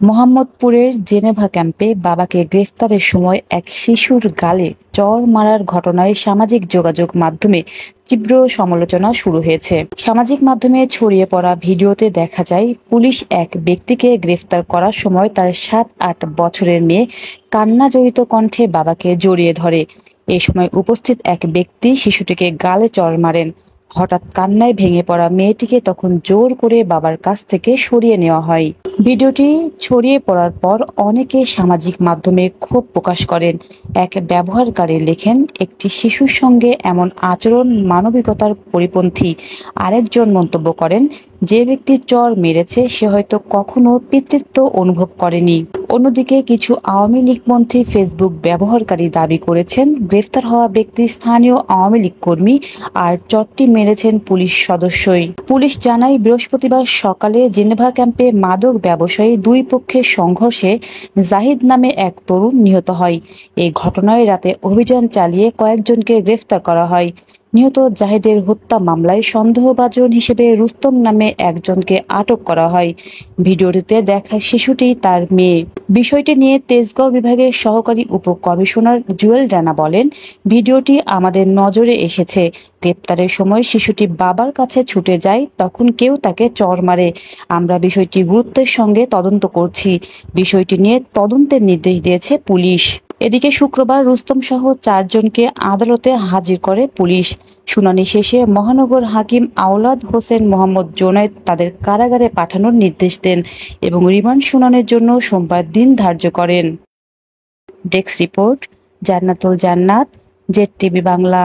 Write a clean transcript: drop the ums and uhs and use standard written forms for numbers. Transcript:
মোহাম্মদপুরের জেনেভা ক্যাম্পে বাবাকে গ্রেফতারের সময় এক শিশুর গালে চড় মারার ঘটনায় সামাজিক যোগাযোগ মাধ্যমে তীব্র সমালোচনা শুরু হয়েছে। সামাজিক মাধ্যমে ছড়িয়ে পড়া ভিডিওতে দেখা যায় পুলিশ এক ব্যক্তিকে গ্রেফতার করার সময় তার ৭-৮ বছরের মেয়ে কান্নাজড়িত কণ্ঠে বাবাকে জড়িয়ে ধরে। এ সময় উপস্থিত এক ব্যক্তি শিশুটিকে গালে চড় মারেন। হঠাৎ কান্নায় ভেঙে পড়া মেয়েটিকে তখন জোর করে বাবার কাছ থেকে সরিয়ে নেওয়া হয়। ভিডিওটি ছড়িয়ে পড়ার পর অনেকে সামাজিক মাধ্যমে ক্ষোভ প্রকাশ করেন। এক ব্যবহারকারী লেখেন, একটি শিশুর সঙ্গে এমন আচরণ মানবিকতার পরিপন্থী। আরেকজন মন্তব্য করেন, যে ব্যক্তি চড় মেরেছে সে হয়তো কখনো পিতৃত্ব অনুভব করেনি। অন্যদিকে কিছু আওয়ামী লীগপন্থী ফেসবুক ব্যবহারকারী দাবি করেছেন গ্রেফতার হওয়া ব্যক্তি স্থানীয় আওয়ামী লীগ কর্মী আর চরটি মেরেছেন পুলিশ সদস্যই। পুলিশ জানায়, বৃহস্পতিবার সকালে জেনেভা ক্যাম্পে মাদক ব্যবসায়ী দুই পক্ষের সংঘর্ষে জাহিদ নামে এক তরুণ নিহত হয়। এই ঘটনায় রাতে অভিযান চালিয়ে কয়েকজনকে গ্রেফতার করা হয়। নিহত জাহিদের হত্যা মামলায় সন্দেহভাজন হিসেবে রুস্তম নামে একজনকে আটক করা হয়। ভিডিওটিতে দেখা শিশুটি তার মেয়ে। বিষয়টি নিয়ে তেজগাঁও বিভাগের সহকারী উপ-কমিশনার জুয়েল রানা বলেন, ভিডিওটি আমাদের নজরে এসেছে। গ্রেপ্তারের সময় শিশুটি বাবার কাছে ছুটে যায়, তখন কেউ তাকে চড় মারে। আমরা বিষয়টি গুরুত্বের সঙ্গে তদন্ত করছি। বিষয়টি নিয়ে তদন্তের নির্দেশ দিয়েছে পুলিশ। এদিকে শুক্রবার রুস্তম সহ ৪ জনকে আদালতে হাজির করে পুলিশ। শুনানি শেষে মহানগর হাকিম আওলাদ হোসেন মোহাম্মদ জোনায়েদ তাদের কারাগারে পাঠানোর নির্দেশ দেন এবং রিমান্ড শুনানির জন্য সোমবার দিন ধার্য করেন। ডেস্ক রিপোর্ট, জান্নাতুল জান্নাত, জেড টিভি বাংলা।